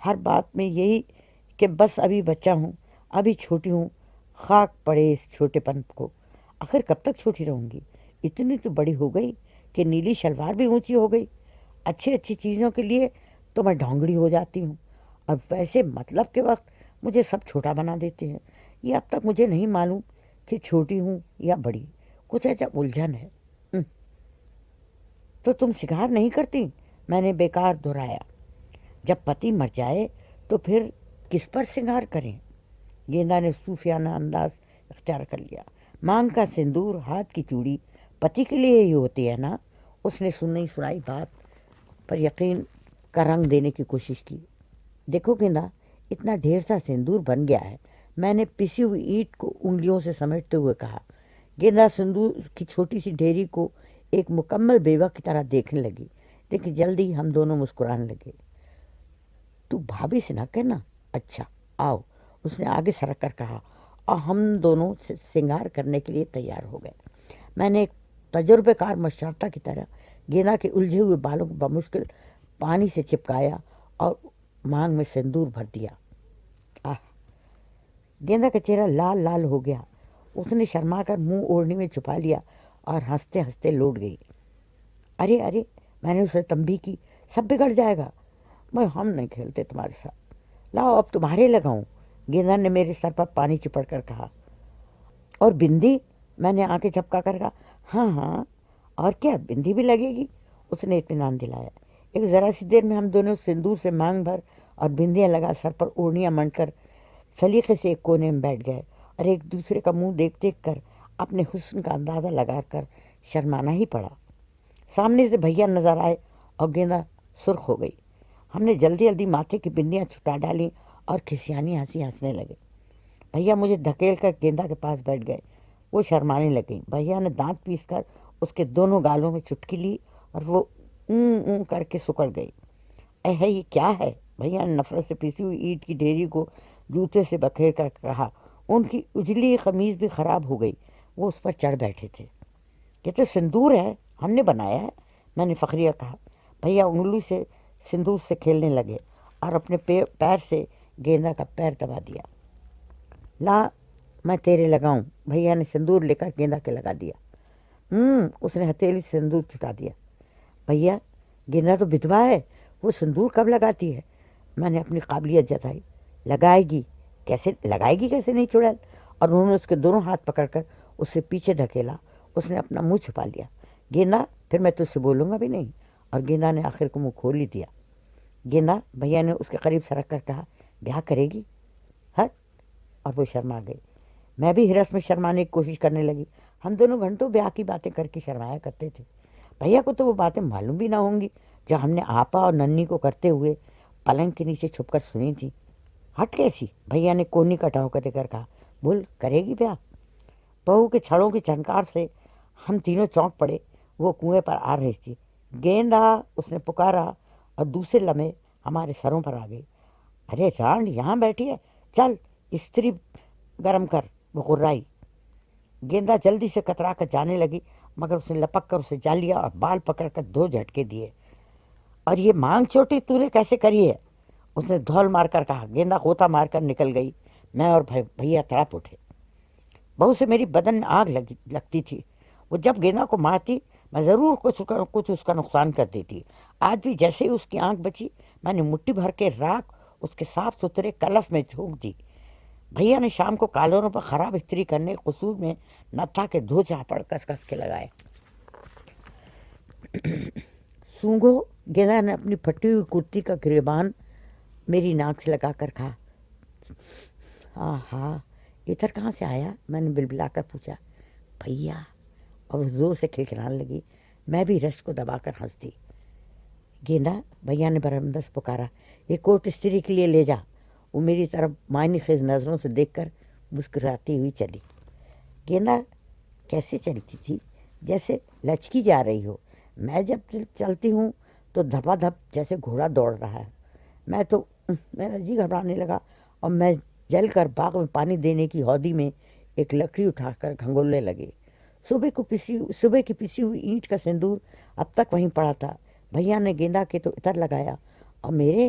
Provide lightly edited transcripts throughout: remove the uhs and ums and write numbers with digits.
ہر بات میں یہی کہ بس ابھی بچہ ہوں، ابھی چھوٹی ہوں، خاک پڑے اس چھوٹے پن کو، آخر کب تک چھوٹی رہوں گی؟ اتنی تو بڑی ہو گئی کہ نیلی شلوار بھی اونچی ہو گئی، اچھی اچھی چیزوں کے لیے تو میں ڈھونگڑی ہو جاتی ہوں، اب ویسے مطلب کے وقت مجھے سب چھوٹا بنا دیتے ہیں۔ یہ اب تک مجھے نہیں معلوم کہ چھوٹی ہوں یا بڑی، کچھ ایسا الجھن ہے۔ تو تم سگار نہیں کرتی؟ میں نے بیکار دہرایا۔ جب پتی مر جائے تو پھر کس پر سنگار کریں؟ گیندا نے صوفیانہ انداز اختیار کر لیا۔ مانگ کا سندور، ہاتھ کی چوڑی پتی کے لیے ہی ہوتی ہے نا؟ اس نے سنی سنائی بات پر یقین کا رنگ دینے کی کوشش کی۔ دیکھو گیندا، اتنا ڈھیر سا سندور بن گیا ہے، میں نے پسی ہوئی اینٹ کو انگلیوں سے سمیٹتے ہوئے کہا۔ گیندا سندور کی چھوٹی سی ڈھیری کو ایک مکمل بیوہ کی طرح دیکھنے لگی، لیکن جلدی ہم دونوں مسکرانے لگے۔ تو بھابھی سے نہ کہنا۔ اچھا آؤ، اس نے آگے سرک کر کہا، اور ہم دونوں سنگار کرنے کے لیے تیار ہو گئے۔ میں نے ایک تجربے کار مشرطہ کی طرح گیندا کے الجھے ہوئے بالوں کو بمشکل پانی سے چپکایا اور مانگ میں سندور بھر دیا۔ گیندا کا چہرہ لال لال ہو گیا، اس نے شرما کر منہ اوڑھنی میں چھپا لیا اور ہنستے ہنستے لوٹ گئی۔ ارے ارے، میں نے اسے تنبیہ کی، سب بگڑ جائے گا، ہم نہیں کھیلتے تمہارے ساتھ، لاؤ اب تمہارے لگاؤں۔ گیندا نے میرے سر پر پانی چپڑ کر کہا۔ اور بندی؟ میں نے آنکھیں جھپکا کر کہا۔ ہاں ہاں، اور کیا، بندی بھی لگے گی، اس نے اطمینان دلایا۔ ایک ذرا سی دیر میں ہم دونوں سندور سے مانگ بھر اور بندیاں لگا سر پر اوڑھنیاں منڈ کر سلیقے سے ایک کونے میں بیٹھ گئے، اور ایک دوسرے کا منہ دیکھ دیکھ کر اپنے حسن کا اندازہ لگا کر شرمانا ہی پڑا۔ سامنے سے بھیا نظر آئے اور گیندا سرخ ہو گئی۔ ہم نے جلدی جلدی ماتھے کی بندیاں چھٹا ڈالیں اور کھسیانی ہنسی ہنسنے لگے۔ بھیا مجھے دھکیل کر گیندا کے پاس بیٹھ گئے، وہ شرمانے لگیں۔ بھیا نے دانت پیس کر اس کے دونوں گالوں میں چٹکی لی اور وہ اون اون کر کے سکڑ گئی۔ اے ہے، یہ کیا ہے؟ بھیا نے نفرت سے پیسی ہوئی اینٹ کی ڈھیری کو جوتے سے بکھیر کر کہا۔ ان کی اجلی قمیض بھی خراب ہو گئی، وہ اس پر چڑھ بیٹھے تھے۔ یہ تو سندور ہے، ہم نے بنایا ہے، میں نے فخریہ کہا۔ بھیا انگلی سے سندور سے کھیلنے لگے اور اپنے پیر سے گیندا کا پیر دبا دیا۔ لا، میں تیرے لگاؤں۔ بھیا نے سندور لے کر گیندا کے لگا دیا۔ اس نے ہتھیلی سے سندور چھٹا دیا۔ بھیا، گیندا تو بدوا ہے، وہ سندور کب لگاتی ہے؟ میں نے اپنی قابلیت جتائی۔ لگائے گی کیسے نہیں چڑیل؟ اور انہوں نے اس کے دونوں ہاتھ پکڑ کر اس سے پیچھے دھکیلا۔ اس نے اپنا منہ چھپا لیا۔ گیندا، پھر میں تجھ سے بولوں گا بھی نہیں۔ اور گیندا نے آخر کو منہ کھول ہی دیا۔ گیندا، بھیا نے اس کے قریب سرک کر کہا، بیاہ کرے گی؟ ہٹ! اور وہ شرما گئی۔ میں بھی ہرس میں شرمانے کی کوشش کرنے لگی۔ ہم دونوں گھنٹوں بیاہ کی باتیں کر کے شرمایا کرتے تھے۔ بھیا کو تو وہ باتیں معلوم بھی نہ ہوں گی جو ہم نے آپا اور ننی کو کرتے ہوئے پلنگ کے نیچے چھپ کر سنی تھی۔ ہٹ کیسی؟ بھیا نے کونی کا ٹہوکہ دے کر کہا۔ بول، کرے گی بیاہ؟ بہو کے چھڑوں کی چھنکار سے ہم تینوں چونک پڑے۔ وہ کنویں پر آ رہی تھی۔ گیندا، اس نے پکارا، اور دوسرے لمحے ہمارے سروں پر آ گئی۔ ارے رانڈ یہاں بیٹھی ہے، چل استری گرم کر، وہ غرائی۔ گیندا جلدی سے کترا کر جانے لگی، مگر اس نے لپک کر اسے جا لیا اور بال پکڑ کر 2 جھٹکے دیے۔ اور یہ مانگ چوٹی تو نے کیسے کری ہے؟ اس نے دھول مار کر کہا۔ گیندا غوطہ مار کر نکل گئی۔ میں اور بھیا تڑپ اٹھے۔ بہو سے میری بدن میں آگ لگتی تھی۔ وہ جب گیندا کو مارتی، میں ضرور کچھ اس کا نقصان کر دیتی۔ آج بھی جیسے ہی اس کی آنکھ بچی، میں نے مٹھی بھر کے راکھ اس کے صاف ستھرے کلف میں جھونک دی۔ بھیا نے شام کو کالروں پر خراب استری کرنے کے قصور میں نہ تھا کہ 2 جھاپڑ کس کس کے لگائے۔ سونگو، گیندا نے اپنی پھٹی ہوئی کرتی کا گریبان میری ناک سے لگا کر کہا۔ ہاں، ادھر کہاں سے آیا؟ میں نے بلبلا کر پوچھا۔ بھیا، اور وہ زور سے کھلکھلانے لگی۔ میں بھی رشک کو دبا کر ہنس دی۔ گیندا، بھیا نے برہمدست پکارا، یہ کوٹ استری کے لیے لے جا۔ وہ میری طرف معنی خیز نظروں سے دیکھ کر مسکراتی ہوئی چلی۔ گیندا کیسے چلتی تھی؟ جیسے لچکی جا رہی ہو۔ میں جب چلتی ہوں تو دھپا دھپ جیسے گھوڑا دوڑ رہا ہے۔ میرا جی گھبرانے لگا اور میں جل کر باغ میں پانی دینے کی ہودی میں ایک لکڑی اٹھا کر گھنگولنے لگے۔ صبح کی پسی ہوئی اینٹ کا سندور اب تک وہیں پڑا تھا۔ بھیا نے گیندا کے تو عطر لگایا، اور میرے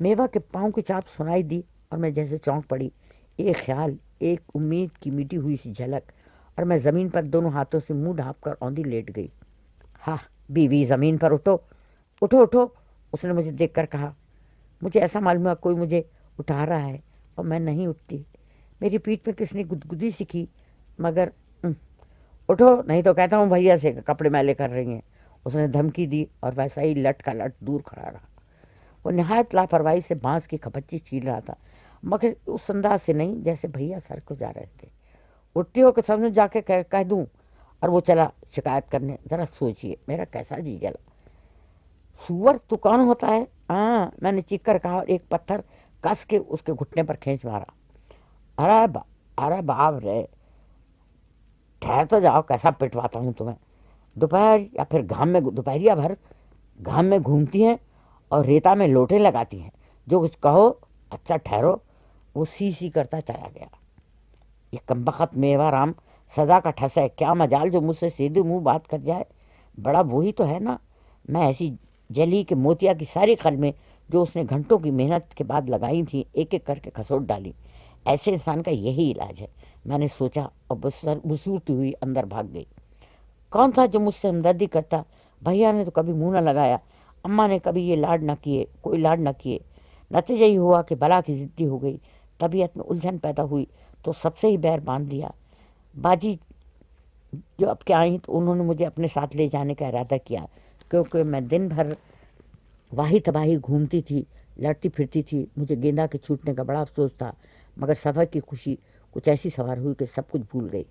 میوا کے پاؤں کی چاپ سنائی دی اور میں جیسے چونک پڑی. ایک خیال، ایک امید کی میٹی ہوئی سی جھلک، اور میں زمین پر دونوں ہاتھوں سے منہ ڈھانپ کر اوندھی لیٹ گئی. ہاں بیوی، زمین پر اٹھو اٹھو اٹھو، اس نے مجھے دیکھ کر کہا. مجھے ایسا معلوم ہوا کوئی مجھے اٹھا رہا ہے اور میں نہیں اٹھتی. میری پیٹھ میں کس نے گدگدی سی کی، مگر اٹھو نہیں تو کہتا ہوں بھیا سے کہ کپڑے میلے کر رہی ہیں. اس نے دھمکی دی اور ویسا ہی لٹ کا لٹ دور کھڑا رہا. وہ نہایت لاپرواہی سے بانس کی کھپچی چھیل رہا تھا، مگر اس انداز سے نہیں جیسے بھیا سر کو جا رہے تھے. اٹھتی ہو کہ سامنے جا کے کہہ دوں. اور وہ چلا شکایت کرنے. ذرا سوچئے میرا کیسا جی جلا. سور تو کون ہوتا ہے؟ ہاں، میں نے چیخ کر کہا اور ایک پتھر کس کے اس کے گھٹنے پر کھینچ مارا. ارے باپ رے، ٹھہر تو جاؤ، کیسا پٹواتا ہوں تمہیں. دوپہر یا پھر دوپہریا بھر گھام میں گھومتی ہیں اور ریتا میں لوٹے لگاتی ہیں. جو کچھ کہو. اچھا ٹھہرو. وہ سی کرتا چلا گیا. یہ کمبخت میوا رام سزا کا ٹھس ہے. کیا مجال جو مجھ سے سیدھے منہ بات کر جائے. بڑا وہی تو ہے نا. میں ایسی جلی کہ موتیا کی ساری قلمیں جو اس نے گھنٹوں کی محنت کے بعد لگائی تھیں ایک ایک کر کے کھسوٹ ڈالی. ایسے انسان کا یہی علاج ہے، میں نے سوچا اور بسورتی ہوئی اندر بھاگ گئی. کون تھا جو مجھ سے ہمدردی کرتا؟ بھیا نے تو کبھی منہ نہ لگایا، اماں نے کبھی یہ لاڈ نہ کیے، کوئی لاڈ نہ کیے. نتیجہ یہ ہوا کہ بلا کی ضدی ہو گئی. طبیعت میں الجھن پیدا ہوئی تو سب سے ہی بیر باندھ لیا. باجی جو اب کے آئیں تو انہوں نے مجھے اپنے ساتھ لے جانے کا ارادہ کیا، کیونکہ میں دن بھر واہی تباہی گھومتی تھی، لڑتی پھرتی تھی. مجھے گیندا کے چھوٹنے کا بڑا افسوس تھا، مگر سفر کی خوشی کچھ ایسی سوار ہوئی کہ سب کچھ بھول گئی.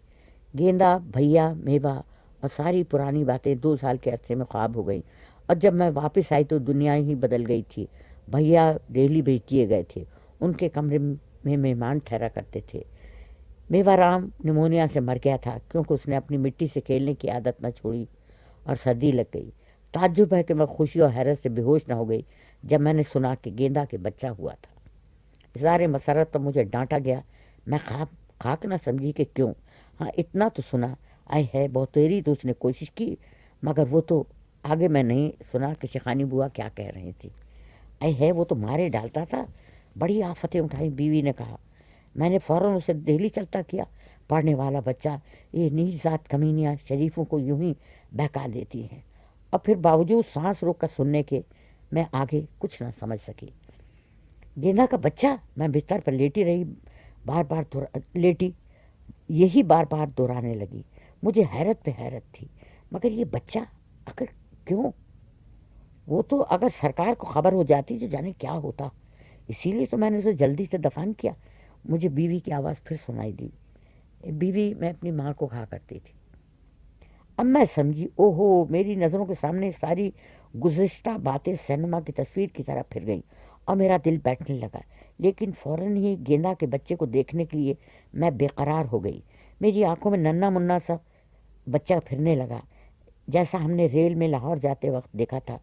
گیندا، بھیا، میوا اور ساری پرانی باتیں 2 سال کے عرصے میں خواب ہو گئیں. اور جب میں واپس آئی تو دنیا ہی بدل گئی تھی. بھیا دہلی بھیج دیے گئے تھے. ان کے کمرے میں مہمان ٹھہرا کرتے تھے. میوا رام نمونیا سے مر گیا تھا کیونکہ اس نے اپنی مٹی سے کھیلنے کی عادت نہ چھوڑی اور سردی لگ گئی. تعجب ہے کہ میں خوشی اور حیرت سے بے ہوش نہ ہو گئی جب میں نے سنا کہ گیندا کے بچہ ہوا تھا. اظہار مسرت پر مجھے ڈانٹا گیا. میں خاک نہ سمجھی کہ کیوں. ہاں اتنا تو سنا، آئی ہے بہت تیری تو اس نے کوشش کی، مگر وہ تو آگے میں نہیں سنا کہ شیخانی بوا کیا کہہ رہی تھی. آئی ہے وہ تو مارے ڈالتا تھا. بڑی آفتیں اٹھائیں، بیوی نے کہا. میں نے فوراً اسے دہلی چلتا کیا. پڑھنے والا بچہ، یہ نیچ ذات کمینیاں شریفوں کو یوں ہی بہکا دیتی ہیں. اور پھر باوجود سانس روک کر سننے کے میں آگے کچھ نہ سمجھ سکی. گیندا کا بچہ؟ میں بستر پر لیٹی رہی، یہی بار بار دہرانے لگی. مجھے حیرت پہ حیرت تھی. مگر یہ بچہ آخر کیوں؟ وہ تو اگر سرکار کو خبر ہو جاتی تو جانے کیا ہوتا. اسی لیے تو میں نے اسے جلدی سے دفن کیا. مجھے بیوی کی آواز پھر سنائی دی. بیوی، میں اپنی ماں کو کہا کرتی تھی. اب میں سمجھی. اوہو، میری نظروں کے سامنے ساری گزشتہ باتیں سینما کی تصویر کی طرح پھر گئیں اور میرا دل بیٹھنے لگا. لیکن فوراً ہی گیندا کے بچے کو دیکھنے کے لیے میں بے قرار ہو گئی. میری آنکھوں میں ننا منا سا بچہ پھرنے لگا، جیسا ہم نے ریل میں لاہور جاتے وقت دیکھا تھا.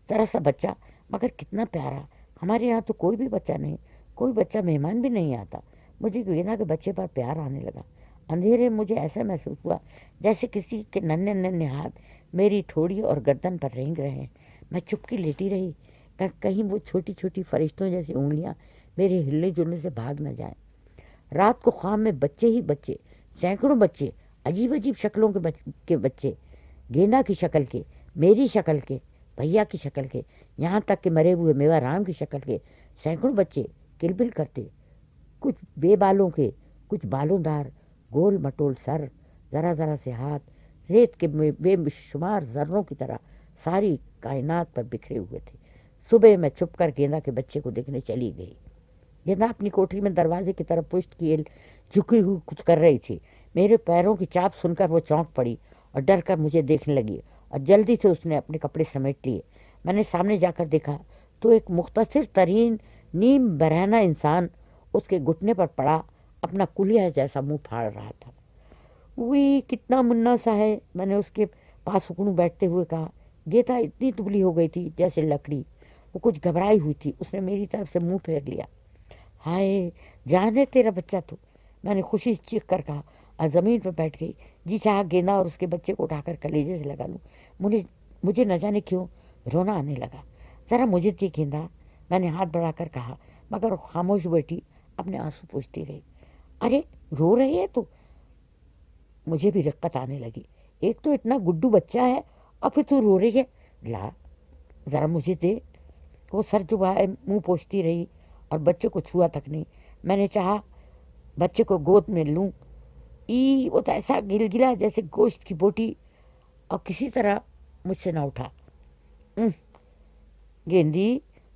ذرا سا بچہ، مگر کتنا پیارا. ہمارے یہاں تو کوئی بھی بچہ نہیں، کوئی بچہ مہمان بھی نہیں آتا. مجھے گیندا کے بچے پر پیار آنے لگا. اندھیرے مجھے ایسا محسوس ہوا جیسے کسی کے ننھے ننھے ہاتھ میری ٹھوڑی اور گردن پر رینگ رہے ہیں. میں چپ کی لیٹی رہی، کہیں وہ چھوٹی چھوٹی فرشتوں جیسی انگلیاں میرے ہلنے جلنے سے بھاگ نہ جائیں. رات کو خواب میں بچے ہی بچے، سینکڑوں بچے، عجیب عجیب شکلوں کے بچے، گیندا کی شکل کے، میری شکل کے، بھیا کی شکل کے، یہاں تک کہ مرے ہوئے میوا رام کی شکل کے سینکڑوں بچے کلبل کرتے. کچھ بے بالوں کے، کچھ بالوں دار، گول مٹول سر، ذرا ذرا سے ہاتھ، ریت کے بے شمار ذروں کی طرح ساری کائنات پر بکھرے ہوئے تھے. صبح میں چھپ کر گیندا کے بچے کو دیکھنے چلی گئی. گیندا اپنی کوٹری میں دروازے کی طرف پشت کیے جھکی ہوئی کچھ کر رہی تھی. میرے پیروں کی چاپ سن کر وہ چونک پڑی اور ڈر کر مجھے دیکھنے لگی اور جلدی سے اس نے اپنے کپڑے سمیٹ لیے. میں نے سامنے جا کر دیکھا تو ایک مختصر ترین نیم برہنہ انسان اس کے گھٹنے پر پڑا اپنا کلیا جیسا منہ پھاڑ رہا تھا. وہی کتنا منا سا ہے، میں نے اس کے پاس سکڑوں بیٹھتے ہوئے کہا. گیتا اتنی دبلی ہو گئی تھی جیسے لکڑی. وہ کچھ گھبرائی ہوئی تھی. اس نے میری طرف سے منہ پھیر لیا. ہائے، جان ہے تیرا بچہ تو، میں نے خوشی سے چیخ کر کہا اور زمین پر بیٹھ گئی. جی چاہا گیندا اور اس کے بچے کو اٹھا کر کلیجے سے لگا لوں. مجھے نہ جانے کیوں رونا آنے لگا. ذرا مجھے دی گیندا، میں نے ہاتھ بڑھا کر کہا، مگر وہ خاموش بیٹھی، اپنے آنسو پوچھتی رہی۔ ارے رو رہی ہے تو؟ مجھے بھی رقت آنے لگی، ایک تو اتنا گڈو بچہ ہے اور پھر تو رو رہی ہے، لا ذرا مجھے دے۔ وہ سر چبائے منہ پوچھتی رہی اور بچے کو چھوا تک نہیں۔ میں نے چاہا بچے کو گود میں لوں، وہ تو ایسا گل گلا جیسے گوشت کی بوٹی، اور کسی طرح مجھ سے نہ اٹھا۔ گیندی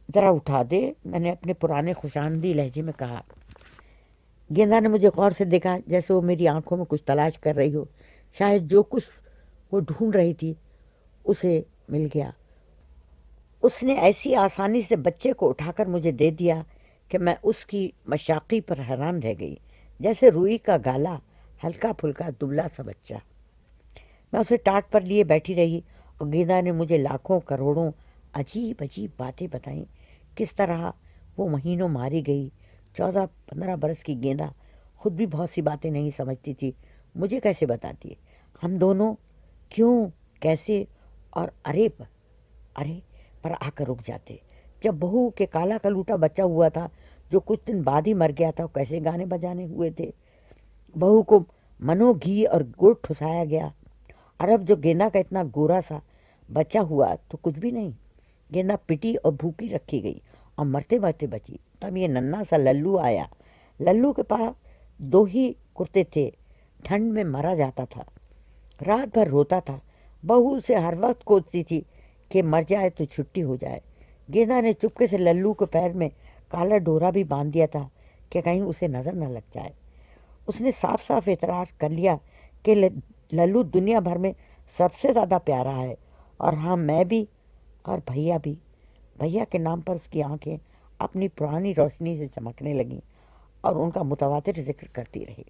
ذرا اٹھا دے، میں نے اپنے پرانے خوشامدی لہجے میں کہا۔ گیندا نے مجھے غور سے دیکھا، جیسے وہ میری آنکھوں میں کچھ تلاش کر رہی ہو۔ شاید جو کچھ وہ ڈھونڈ رہی تھی اسے مل گیا۔ اس نے ایسی آسانی سے بچے کو اٹھا کر مجھے دے دیا کہ میں اس کی مشاقی پر حیران رہ گئی، جیسے روئی کا گالا، ہلکا پھلکا دبلا سا بچہ۔ میں اسے ٹاٹ پر لیے بیٹھی رہی اور گیندا نے مجھے لاکھوں کروڑوں عجیب عجیب باتیں بتائیں، کس طرح وہ مہینوں ماری گئی۔ 14-15 برس کی گیندا خود بھی بہت سی باتیں نہیں سمجھتی تھی، مجھے کیسے بتاتی ہے؟ ہم دونوں کیوں، کیسے اور ارے پر آ کر رک جاتے۔ جب بہو کے کالا کلوٹا بچہ ہوا تھا جو کچھ دن بعد ہی مر گیا تھا، کیسے گانے بجانے ہوئے تھے، بہو کو منو گھی اور گڑ ٹھسایا گیا۔ اور اب جو گیندا کا اتنا گورا سا بچہ ہوا تو کچھ بھی نہیں۔ گیندا پٹی اور بھوکی رکھی گئی اور مرتے مرتے بچی۔ تب یہ ننھا سا للو آیا۔ للو کے پاس 2 ہی کرتے تھے، ٹھنڈ میں مرا جاتا تھا، رات بھر روتا تھا۔ بہو سے ہر وقت کوستی تھی کہ مر جائے تو چھٹی ہو جائے۔ گیندا نے چپکے سے للو کے پیر میں کالا ڈورا بھی باندھ دیا تھا کہ کہیں اسے نظر نہ لگ جائے۔ اس نے صاف صاف اعتراف کر لیا کہ للو دنیا بھر میں سب سے زیادہ پیارا ہے، اور ہاں میں بھی اور بھیا بھی۔ بھیا کے نام پر اس کی آنکھیں اپنی پرانی روشنی سے چمکنے لگیں اور ان کا متواتر ذکر کرتی رہی۔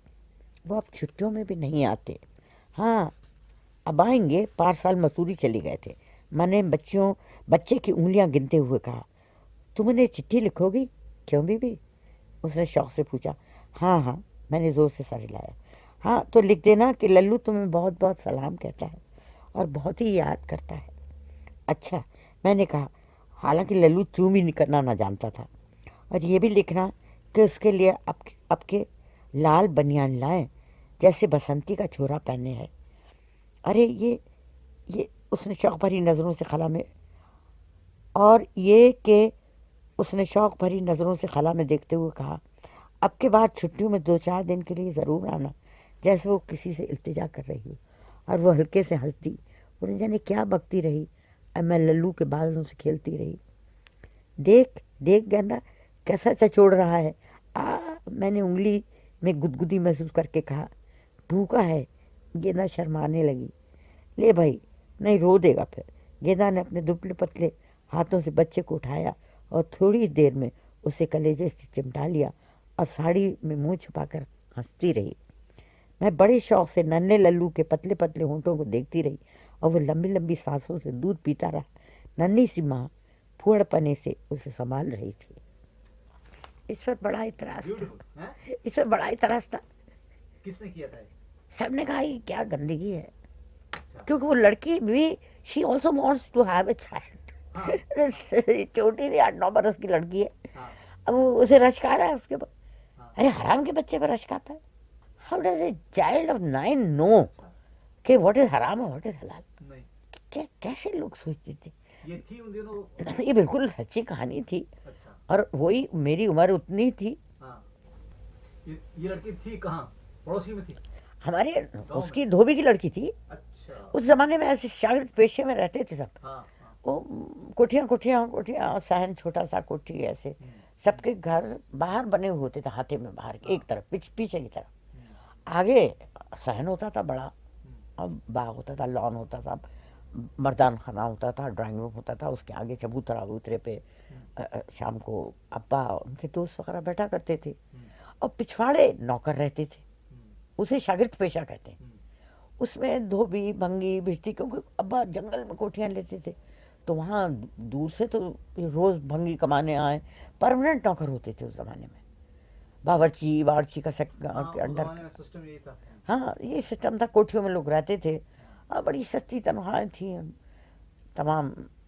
وہ اب چھٹیوں میں بھی نہیں آتے۔ ہاں اب آئیں گے، پارسال مسوری چلی گئے تھے۔ میں نے بچے کی انگلیاں گنتے ہوئے کہا، تم انہیں چٹھی لکھو گی؟ کیوں بھی؟ اس نے شوق سے پوچھا۔ ہاں ہاں، میں نے زور سے سر ہلایا۔ ہاں تو لکھ دینا کہ للو تمہیں بہت بہت سلام کہتا ہے اور بہت ہی یاد کرتا ہے۔ اچھا، میں نے کہا، حالانکہ للو چوں بھی کرنا نہ جانتا تھا۔ اور یہ بھی لکھنا کہ اس کے لیے اب کے لال بنیان لائیں، جیسے بسنتی کا چھوڑا پہنے ہے۔ ارے یہ اس نے شوق بھری نظروں سے خلا میں خلا میں دیکھتے ہوئے کہا، اب کے بعد چھٹیوں میں 2-4 دن کے لیے ضرور آنا، جیسے وہ کسی سے التجا کر رہی ہو۔ اور وہ ہلکے سے ہنس دی۔ وہ نہ جانے کیا بکتی رہی اور میں للو کے بالوں سے کھیلتی رہی۔ دیکھ گیندا کیسا چچوڑ رہا ہے۔ میں نے انگلی میں گدگدی محسوس کر کے کہا، بھوکا ہے۔ گیندا شرمانے لگی۔ لے بھائی، نہیں رو دے گا پھر۔ گیندا نے اپنے دبلے پتلے ہاتھوں سے بچے کو اٹھایا اور تھوڑی دیر میں اسے کلیجے سے چمٹا لیا اور ساڑی میں منہ چھپا کر ہنستی رہی۔ میں بڑے شوق سے ننھے للو کے پتلے پتلے ہونٹوں کو دیکھتی رہی اور وہ لمبی لمبی سانسوں سے دودھ پیتا رہا۔ ننھی سی ماں پھوڑ پنے سے اسے سنبھال رہی تھی۔ اس پر بڑا اعتراض تھا۔ کس نے کیا تھا؟ سب نے کہا یہ کیا گندگی ہے، کیونکہ وہ لڑکی بھی she also wants to have a child۔ چھوٹی سی 8-9 برس کی لڑکی ہے، اب وہ اسے رشکا رہا ہے اس کے بعد۔ ارے حرام کے بچے پر رشکاتا ہے؟ How does a child of 9 know کہ what is حرام اور what is حلال؟ کیسے لوگ سوچتے تھے؟ یہ تھی ان دنوں، یہ بالکل سچی کہانی تھی، اور وہی میری عمر اتنی تھی۔ یہ لڑکی تھی کہاں؟ پڑوسی میں تھی؟ ہمارے اس کی دھوبی کی لڑکی تھی۔ اس زمانے میں ایسے شاگرد پیشے میں رہتے تھے سب، وہ کوٹھیاں صحن چھوٹا سا کوٹھی، ایسے سب کے گھر باہر بنے ہوئے ہوتے تھے، ہاتھے میں باہر ایک طرف، پیچھے کی طرف آگے صحن ہوتا تھا بڑا، اور باغ ہوتا تھا، لان ہوتا تھا، مردان خانہ ہوتا تھا، ڈرائنگ روم ہوتا تھا، اس کے آگے چبوترے پہ شام کو ابا ان کے دوست وغیرہ بیٹھا کرتے تھے، اور پچھواڑے نوکر رہتے تھے، اسے شاگرد پیشہ کہتے ہیں۔ اس میں دھوبی بھنگی بجتی، کیونکہ ابا جنگل میں کوٹھیاں لیتے تھے، تو وہاں دور سے تو روز بھنگی کمانے آئے، پرمننٹ نوکر ہوتے تھے اس زمانے میں، باورچی کا انڈر۔ ہاں یہ سسٹم تھا، کوٹھیوں میں لوگ رہتے تھے، اور بڑی سستی تنخواہیں تھیں، تمام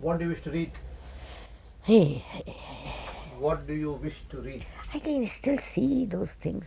What do you wish to read? Hey, What do you wish to read? I can still see those things.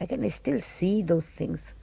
I can still see those things.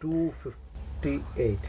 258